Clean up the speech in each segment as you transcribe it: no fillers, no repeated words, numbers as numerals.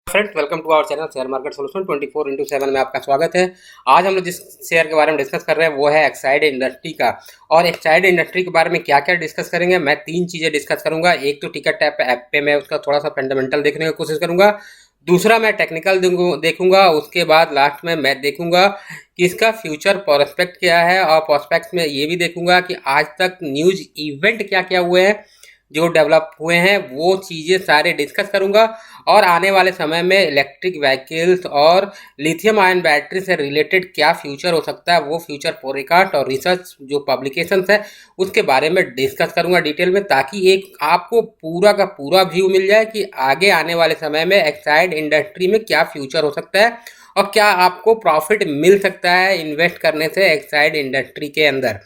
Friends, welcome to our channel share market solution 24/7 में आपका स्वागत है। आज हम लोग जिस शेयर के बारे में डिस्कस कर रहे हैं वो है एक्साइड इंडस्ट्री का। और एक्साइड इंडस्ट्री के बारे में क्या क्या डिस्कस करेंगे, मैं तीन चीज़ें डिस्कस करूंगा। एक तो टिकट ऐप पे मैं उसका थोड़ा सा फंडामेंटल देखने की कोशिश करूंगा। दूसरा मैं टेक्निकल देखूंगा। उसके बाद लास्ट में मैं देखूंगा कि इसका फ्यूचर प्रोस्पेक्ट क्या है, और प्रोस्पेक्ट में ये भी देखूंगा कि आज तक न्यूज इवेंट क्या क्या हुए हैं जो डेवलप हुए हैं, वो चीज़ें सारे डिस्कस करूंगा। और आने वाले समय में इलेक्ट्रिक व्हीकल्स और लिथियम आयन बैटरी से रिलेटेड क्या फ्यूचर हो सकता है, वो फ्यूचर फोरकास्ट और रिसर्च जो पब्लिकेशंस है उसके बारे में डिस्कस करूंगा डिटेल में, ताकि एक आपको पूरा का पूरा व्यू मिल जाए कि आगे आने वाले समय में एक्साइड इंडस्ट्री में क्या फ्यूचर हो सकता है और क्या आपको प्रॉफिट मिल सकता है इन्वेस्ट करने से एक्साइड इंडस्ट्री के अंदर।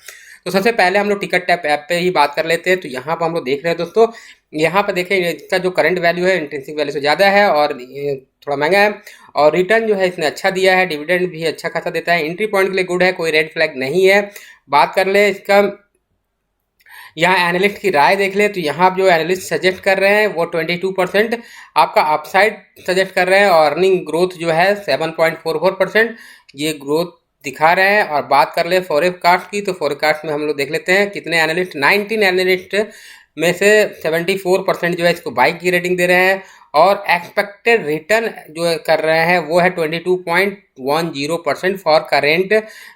तो सबसे पहले हम लोग टिकट टैप ऐप पे ही बात कर लेते हैं। तो यहाँ पर हम लोग देख रहे हैं दोस्तों, यहाँ पर देखें इसका जो करंट वैल्यू है इंट्रिंसिक वैल्यू से ज़्यादा है और ये थोड़ा महंगा है। और रिटर्न जो है इसने अच्छा दिया है, डिविडेंड भी अच्छा खासा देता है, एंट्री पॉइंट के लिए गुड है, कोई रेड फ्लैग नहीं है। बात कर ले इसका, यहाँ एनालिस्ट की राय देख ले तो यहाँ जो एनालिस्ट सजेस्ट कर रहे हैं वो 22% आपका अपसाइड सजेस्ट कर रहे हैं, और अर्निंग ग्रोथ जो है 7.44% ये ग्रोथ दिखा रहे हैं। और बात कर ले फोरकास्ट की, तो फोरकास्ट में हम लोग देख लेते हैं कितने एनालिस्ट, 19 एनालिस्ट में से 74% जो है इसको बाई की रेटिंग दे रहे हैं। और एक्सपेक्टेड रिटर्न जो कर रहे हैं वो है 22.10% फॉर करेंट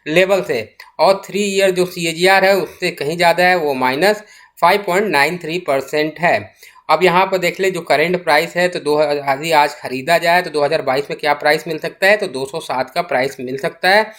लेवल से। और 3 ईयर जो CAGR है उससे कहीं ज़्यादा है, वो -5.93% है। अब यहाँ पर देख ले जो करेंट प्राइस है, तो यदि आज खरीदा जाए तो 2022 में क्या प्राइस मिल सकता है, तो 207 का प्राइस मिल सकता है,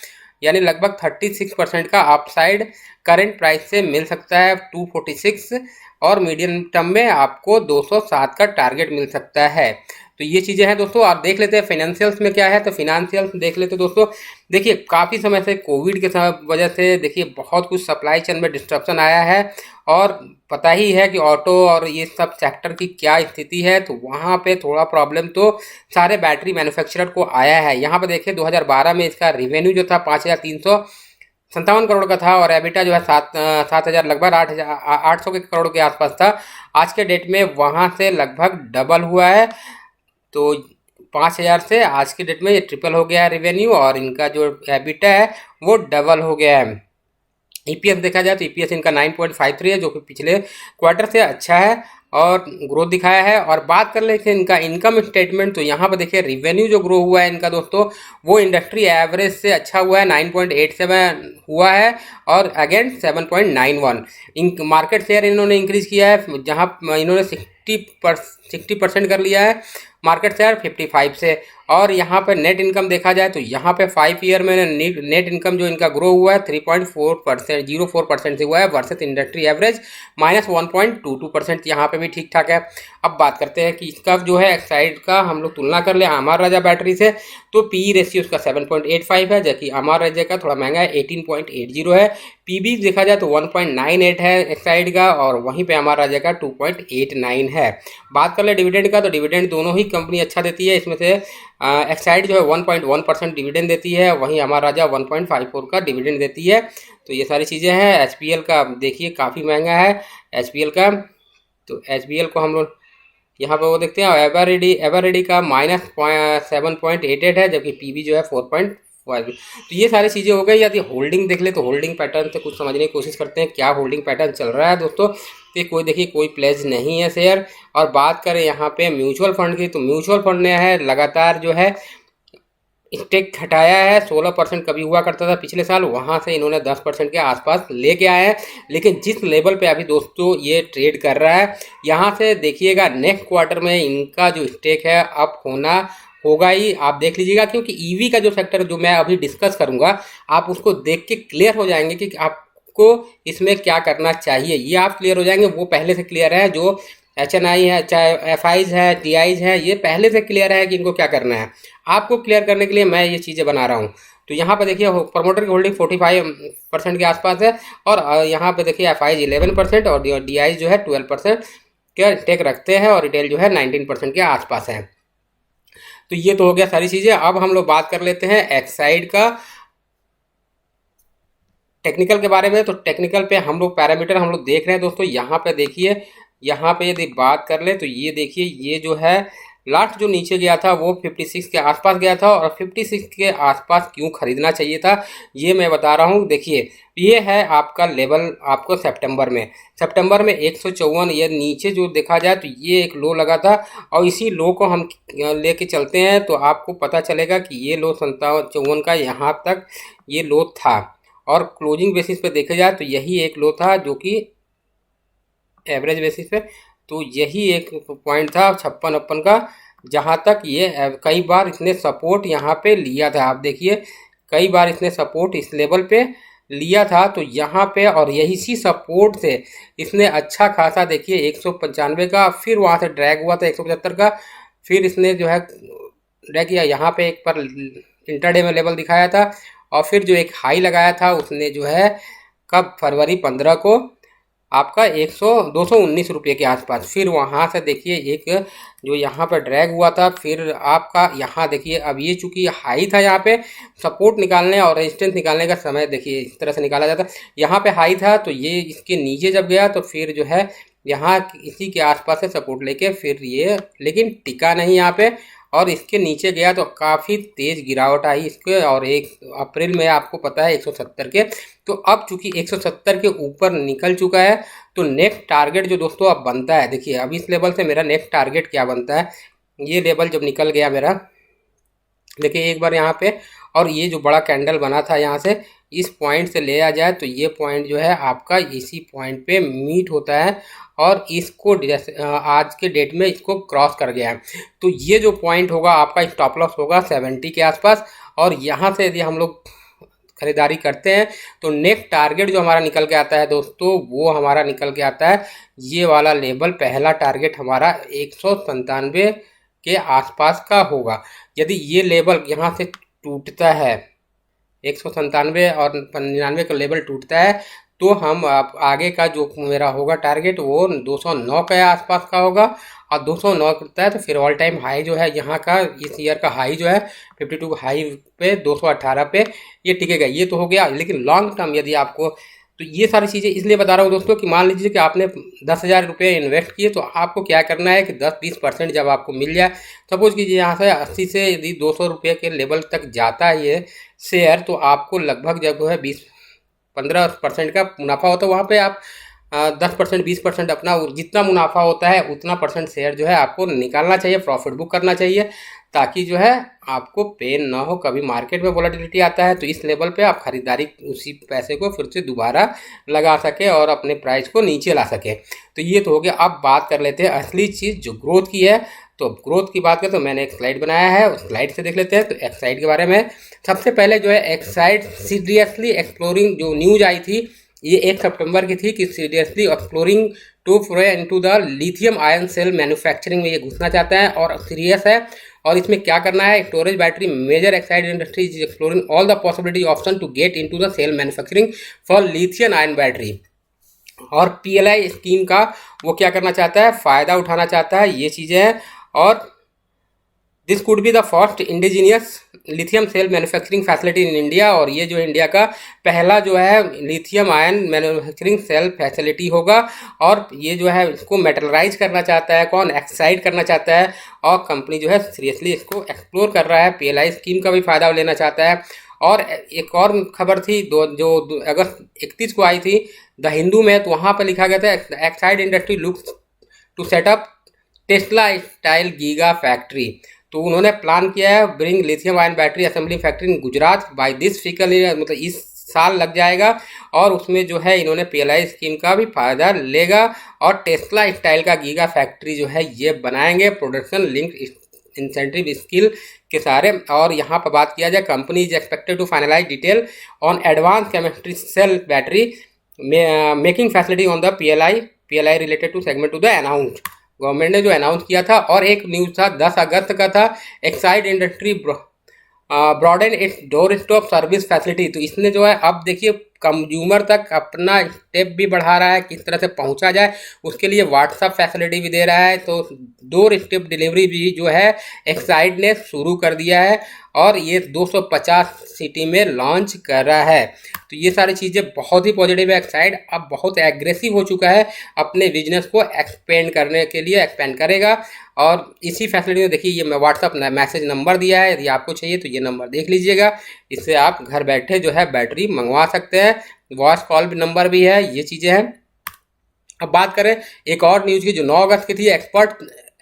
यानी लगभग 36% का अपसाइड करंट प्राइस से मिल सकता है 246, और मीडियम टर्म में आपको 207 का टारगेट मिल सकता है। तो ये चीज़ें हैं दोस्तों। आप देख लेते हैं फाइनेंशियल्स में क्या है, तो फाइनेंशियल्स देख लेते हैं दोस्तों। देखिए काफ़ी समय से कोविड के वजह से देखिए बहुत कुछ सप्लाई चेन में डिस्ट्रप्शन आया है, और पता ही है कि ऑटो और ये सब सेक्टर की क्या स्थिति है। तो वहाँ पे थोड़ा प्रॉब्लम तो सारे बैटरी मैन्युफैक्चरर को आया है। यहाँ पे देखिए 2012 में इसका रिवेन्यू जो था 5,357 करोड़ का था, और एबिटा जो है 7,000 लगभग 800 के करोड़ के आसपास था। आज के डेट में वहाँ से लगभग डबल हुआ है, तो 5,000 से आज के डेट में ये ट्रिपल हो गया है रिवेन्यू, और इनका जो एबिटा है वो डबल हो गया है। EPS देखा जाए तो EPS इनका 9.53 है, जो कि पिछले क्वार्टर से अच्छा है और ग्रोथ दिखाया है। और बात कर लेते हैं इनका इनकम स्टेटमेंट, तो यहाँ पर देखिए रिवेन्यू जो ग्रो हुआ है इनका दोस्तों, वो इंडस्ट्री एवरेज से अच्छा हुआ है, 9.87 हुआ है, और अगेन 7.91। इन मार्केट शेयर इन्होंने इंक्रीज किया है, जहाँ इन्होंने 60% कर लिया है मार्केट शेयर 55 से। और यहाँ पे नेट इनकम देखा जाए तो यहाँ पे 5 ईयर में नेट इनकम जो इनका ग्रो हुआ है 3.04% से हुआ है, वर्सेस इंडस्ट्री एवरेज -1.22%। यहाँ पे भी ठीक ठाक है। अब बात करते हैं कि इसका जो है एक्साइड का हम लोग तुलना कर ले अमर राजा बैटरी से, तो PE रेशियो उसका 7.85 है, जबकि अमर राजा का थोड़ा महंगा है 18.80 है। PB देखा जाए तो 1.98 है एक्साइड का, और वहीं पे अमर राजा का 2.89 है। बात कर ले डिविडेंड का, तो डिविडेंड दोनों ही कंपनी अच्छा देती है। इसमें से एक्साइड जो है 1.1% डिविडेंड देती है, वहीं अमर राजा 1.54 का डिविडेंड देती है। तो ये सारी चीज़ें हैं। SPL का देखिए काफ़ी महंगा है SPL का, तो SPL को हम लोग यहाँ पे वो देखते हैं। एवरेडी का -7.88 है, जबकि PB जो है 4.5। तो ये सारी चीज़ें हो गई। यदि होल्डिंग देख ले तो होल्डिंग पैटर्न से कुछ समझने की कोशिश करते हैं क्या होल्डिंग पैटर्न चल रहा है दोस्तों। तो कोई देखिए कोई प्लेज नहीं है शेयर। और बात करें यहाँ पे म्यूचुअल फंड की, तो म्यूचुअल फंड ने है लगातार जो है स्टेक घटाया है। 16% कभी हुआ करता था पिछले साल, वहाँ से इन्होंने 10% के आसपास लेके आए हैं। लेकिन जिस लेवल पे अभी दोस्तों ये ट्रेड कर रहा है, यहाँ से देखिएगा नेक्स्ट क्वार्टर में इनका जो स्टेक है अप होना होगा ही, आप देख लीजिएगा। क्योंकि EV का जो सेक्टर जो मैं अभी डिस्कस करूँगा, आप उसको देख के क्लियर हो जाएंगे कि आपको इसमें क्या करना चाहिए। ये आप क्लियर हो जाएंगे, वो पहले से क्लियर है। जो HNI है, चाहे FIs है, TIs है, ये पहले से क्लियर है कि इनको क्या करना है। आपको क्लियर करने के लिए मैं ये चीज़ें बना रहा हूँ। तो यहाँ पे देखिए प्रमोटर की होल्डिंग 45% के आसपास है, और यहाँ पे देखिए FIs 11% और DIs जो है 12% के टेक रखते हैं, और रिटेल जो है 19% के आसपास है। तो ये तो हो गया सारी चीज़ें। अब हम लोग बात कर लेते हैं एक्साइड का टेक्निकल के बारे में। तो टेक्निकल पे हम लोग पैरामीटर हम लोग देख रहे हैं दोस्तों। यहाँ पे देखिए, यहाँ पे यदि बात कर ले तो ये देखिए, ये जो है लास्ट जो नीचे गया था वो 56 के आसपास गया था, और 56 के आसपास क्यों खरीदना चाहिए था ये मैं बता रहा हूँ। देखिए ये है आपका लेवल आपको सितंबर में 154, ये नीचे जो देखा जाए तो ये एक लो लगा था, और इसी लो को हम लेके चलते हैं तो आपको पता चलेगा कि ये लो 57 का यहाँ तक ये लो था, और क्लोजिंग बेसिस पे देखा जाए तो यही एक लो था, जो कि एवरेज बेसिस पे तो यही एक पॉइंट था 56-58 का, जहाँ तक ये कई बार इसने सपोर्ट यहाँ पे लिया था। आप देखिए कई बार इसने सपोर्ट इस लेवल पे लिया था, तो यहाँ पे और यही सी सपोर्ट से इसने अच्छा खासा देखिए 195 का, फिर वहाँ से ड्रैग हुआ था 175 का, फिर इसने जो है ड्रैग किया यहाँ पे एक पर इंटरडे में लेवल दिखाया था, और फिर जो एक हाई लगाया था उसने जो है कब फरवरी 15 को आपका 219 रुपये के आसपास, फिर वहाँ से देखिए एक जो यहाँ पर ड्रैग हुआ था, फिर आपका यहाँ देखिए अब ये चूँकि हाई था, यहाँ पे सपोर्ट निकालने और रेजिस्टेंस निकालने का समय देखिए इस तरह से निकाला जाता है। यहाँ पे हाई था तो ये इसके नीचे जब गया तो फिर जो है यहाँ इसी के आसपास से सपोर्ट लेके फिर ये लेकिन टिका नहीं यहाँ पे, और इसके नीचे गया तो काफ़ी तेज़ गिरावट आई इसके, और 1 अप्रैल में आपको पता है 170 के, तो अब चूंकि 170 के ऊपर निकल चुका है तो नेक्स्ट टारगेट जो दोस्तों अब बनता है, देखिए अब इस लेवल से मेरा नेक्स्ट टारगेट क्या बनता है, ये लेवल जब निकल गया मेरा, देखिए एक बार यहाँ पे, और ये जो बड़ा कैंडल बना था यहाँ से इस पॉइंट से ले आ जाए तो ये पॉइंट जो है आपका इसी पॉइंट पे मीट होता है, और इसको आज के डेट में इसको क्रॉस कर गया है, तो ये जो पॉइंट होगा आपका स्टॉप लॉस होगा 70 के आसपास, और यहाँ से यदि हम लोग खरीदारी करते हैं तो नेक्स्ट टारगेट जो हमारा निकल के आता है दोस्तों, वो हमारा निकल के आता है ये वाला लेवल, पहला टारगेट हमारा 197 के आसपास का होगा। यदि ये लेवल यहाँ से टूटता है 197 और 99 का लेवल टूटता है तो हम आगे का जो मेरा होगा टारगेट वो 209 के आसपास का होगा, और 209 करता है तो फिर ऑल टाइम हाई जो है यहाँ का इस ईयर का हाई जो है 52 हाई पे 218 पे ये टिकेगा। ये तो हो गया, लेकिन लॉन्ग टर्म यदि आपको, तो ये सारी चीज़ें इसलिए बता रहा हूँ दोस्तों कि मान लीजिए कि आपने 10,000 रुपये इन्वेस्ट किए, तो आपको क्या करना है कि 10-20% जब आपको मिल जाए, सपोज कीजिए यहाँ से 80 से यदि 200 रुपये के लेवल तक जाता है ये शेयर, तो आपको लगभग जब है 15% का मुनाफा होता है, वहाँ पे आप 10% 20% अपना जितना मुनाफा होता है उतना परसेंट शेयर जो है आपको निकालना चाहिए, प्रॉफिट बुक करना चाहिए, ताकि जो है आपको पेन ना हो। कभी मार्केट में वोलेटिलिटी आता है तो इस लेवल पे आप खरीदारी उसी पैसे को फिर से दोबारा लगा सके और अपने प्राइस को नीचे ला सके। तो ये तो हो गया। अब बात कर लेते हैं असली चीज़ जो ग्रोथ की है। तो ग्रोथ की बात करें तो मैंने एक स्लाइड बनाया है, उस स्लाइड से देख लेते हैं। तो एक्साइड के बारे में सबसे पहले जो है एक्साइड सीरियसली एक्सप्लोरिंग जो न्यूज आई थी ये 1 सितंबर की थी कि seriously exploring to foray into the lithium ion cell manufacturing में ये घुसना चाहता है और सीरियस है। और इसमें क्या करना है, storage battery major Exide industry is exploring all the possibility option to get into the cell manufacturing for lithium ion battery. और पीएलआई स्कीम का वो क्या करना चाहता है, फ़ायदा उठाना चाहता है, ये चीज़ें हैं। और this could be the first indigenous lithium cell manufacturing facility in India. और ये जो इंडिया का पहला जो है lithium ion manufacturing cell facility होगा। और ये जो है इसको मेटलाइज करना चाहता है कौन, एक्साइड करना चाहता है। और कंपनी जो है सीरियसली इसको एक्सप्लोर कर रहा है, पीएलआई स्कीम का भी फ़ायदा लेना चाहता है। और एक और खबर थी जो अगस्त 31 को आई थी द हिंदू में, तो वहाँ पर लिखा गया था Exide industry looks to set up Tesla style giga factory. तो उन्होंने प्लान किया है bring lithium ion battery assembly factory in Gujarat by this physical, मतलब इस साल लग जाएगा। और उसमें जो है इन्होंने पीएलआई स्कीम का भी फायदा लेगा और टेस्ला स्टाइल का गीगा फैक्ट्री जो है ये बनाएंगे प्रोडक्शन लिंक इंसेंटिव स्किल के सारे। और यहाँ पर बात किया जाए company is expected to finalize detail on advance chemistry cell battery making facility on the PLI related to segment to the announce. Government ने जो अनाउंस किया था। और एक न्यूज़ था 10 अगस्त का था, Exide industry broaden its door stop service facility. तो इसने जो है अब देखिए कंज्यूमर तक अपना स्टेप भी बढ़ा रहा है, किस तरह से पहुंचा जाए उसके लिए व्हाट्सअप फैसिलिटी भी दे रहा है। तो डोर स्टेप डिलीवरी भी जो है एक्साइड ने शुरू कर दिया है। और ये 250 सिटी में लॉन्च कर रहा है। तो ये सारी चीज़ें बहुत ही पॉजिटिव है। एक्साइड अब बहुत एग्रेसिव हो चुका है, अपने बिजनेस को एक्सपेंड करने के लिए एक्सपेंड करेगा। और इसी फैसिलिटी में देखिए, ये मैं व्हाट्सअप मैसेज नंबर दिया है, यदि आपको चाहिए तो ये नंबर देख लीजिएगा। इससे आप घर बैठे जो है बैटरी मंगवा सकते हैं। वॉइस कॉल नंबर भी है, ये चीज़ें हैं। अब बात करें एक और न्यूज़ की जो 9 अगस्त की थी,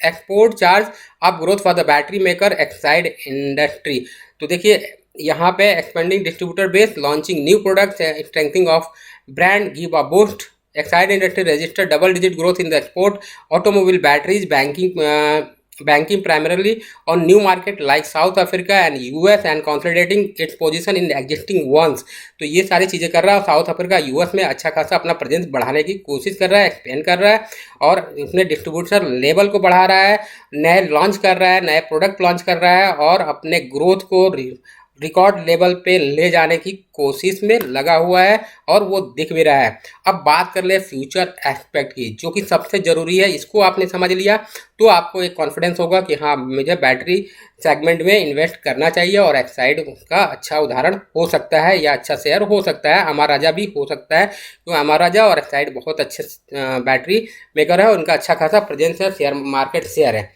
export charge up growth for the battery maker Exide industry. तो देखिए यहाँ पे expanding distributor base, launching new products, strengthening of brand give a boost. Exide industry registered double digit growth in the export automobile batteries, banking primarily on new market like South Africa and US and consolidating its position in existing ones। तो ये सारी चीज़ें कर रहा है। South Africa US में अच्छा खासा अपना प्रेजेंस बढ़ाने की कोशिश कर रहा है, एक्सपेंड कर रहा है, और उसने डिस्ट्रीब्यूटर लेवल को बढ़ा रहा है, नए लॉन्च कर रहा है, नए प्रोडक्ट लॉन्च कर रहा है, और अपने ग्रोथ को रिकॉर्ड लेवल पे ले जाने की कोशिश में लगा हुआ है, और वो दिख भी रहा है। अब बात कर ले फ्यूचर एस्पेक्ट की, जो कि सबसे ज़रूरी है। इसको आपने समझ लिया तो आपको एक कॉन्फिडेंस होगा कि हाँ, मुझे बैटरी सेगमेंट में इन्वेस्ट करना चाहिए, और एक्साइड का अच्छा उदाहरण हो सकता है, या अच्छा शेयर हो सकता है। अमर राजा भी हो सकता है, क्योंकि अमर राजा और एक्साइड बहुत अच्छे बैटरी मेकर है, उनका अच्छा खासा प्रेजेंस है, शेयर मार्केट शेयर है।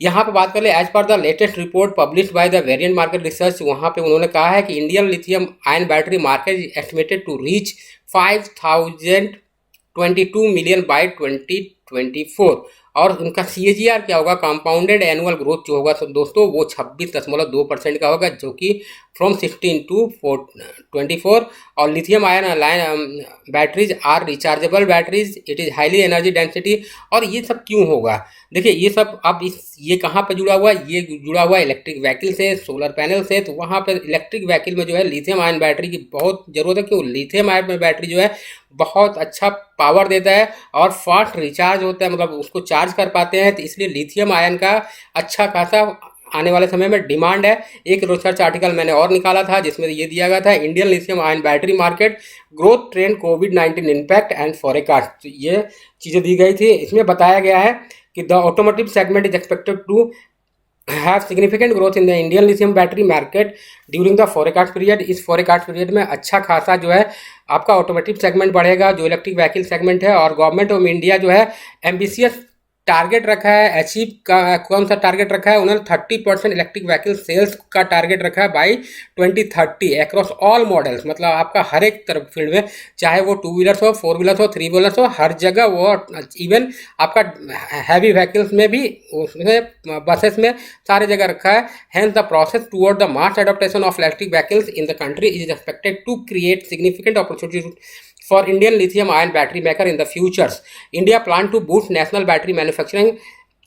यहाँ पे बात कर ले, as per the latest report publish by the variant market research, वहाँ पे उन्होंने कहा है कि Indian lithium ion battery market is estimated to reach 5022 million by 2024। और उनका CAGR क्या होगा, कंपाउंडेड एनुअल ग्रोथ जो होगा तो दोस्तों वो 26.2% का होगा, जो कि फ्रॉम 16 टू 24। और lithium ion batteries are rechargeable batteries, it is highly energy density. और ये सब क्यों होगा, देखिए ये सब अब ये कहाँ पे जुड़ा हुआ है, ये जुड़ा हुआ है इलेक्ट्रिक व्हीकल से, सोलर पैनल से। तो वहाँ पे इलेक्ट्रिक व्हीकल में जो है लिथियम आयन बैटरी की बहुत ज़रूरत है, क्योंकि लिथियम आयन बैटरी जो है बहुत अच्छा पावर देता है और फास्ट रिचार्ज होता है, मतलब उसको चार्ज कर पाते हैं। तो इसलिए लिथियम आयन का अच्छा खासा आने वाले समय में डिमांड है। एक रिसर्च आर्टिकल मैंने और निकाला था, जिसमें ये दिया गया था, Indian lithium ion battery market growth trend, covid impact and forecast. तो ये चीज़ें दी गई थी। इसमें बताया गया है कि the automotive segment is expected to have significant growth in the Indian lithium battery market during the forecast period. इस फॉरकास्ट पीरियड में अच्छा खासा जो है आपका ऑटोमोटिव सेगमेंट बढ़ेगा, जो इलेक्ट्रिक व्हीकल सेगमेंट है। और गवर्नमेंट ऑफ इंडिया जो है एम्बिशियस टारगेट रखा है, अचीव का कौन सा टारगेट रखा है, उन्होंने 30% इलेक्ट्रिक व्हीकल सेल्स का टारगेट रखा है बाई 2030 अक्रॉस ऑल मॉडल्स। मतलब आपका हर एक तरफ फील्ड में, चाहे वो 2 व्हीलर्स हो, 4 व्हीलर्स हो, 3 व्हीलर्स हो, हर जगह वो, इवन आपका हैवी व्हीकल्स में भी, उसमें बसेस में, सारी जगह रखा है। Hence the process toward the mass adoption of electric vehicles in the country is expected to create significant opportunity for Indian lithium ion battery maker in the futures. India plan to boost national battery manufacturing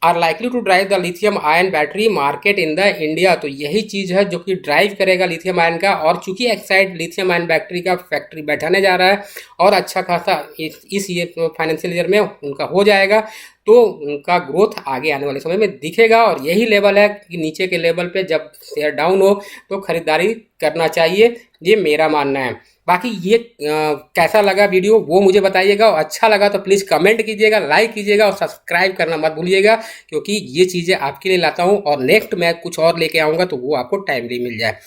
are likely to drive the lithium ion battery market in the India। तो यही चीज़ है जो कि drive करेगा lithium ion का। और चूंकि Exide lithium ion battery का फैक्ट्री बैठाने जा रहा है, और अच्छा खासा इस फाइनेंशियल ईयर में उनका हो जाएगा, तो उनका ग्रोथ आगे आने वाले समय में दिखेगा। और यही लेवल है कि नीचे के लेवल पे जब शेयर डाउन हो तो खरीदारी करना चाहिए, ये मेरा मानना है। बाकी ये कैसा लगा वीडियो वो मुझे बताइएगा, और अच्छा लगा तो प्लीज़ कमेंट कीजिएगा, लाइक कीजिएगा, और सब्सक्राइब करना मत भूलिएगा, क्योंकि ये चीज़ें आपके लिए लाता हूँ। और नेक्स्ट मैं कुछ और लेके आऊँगा तो वो आपको टाइमली मिल जाए।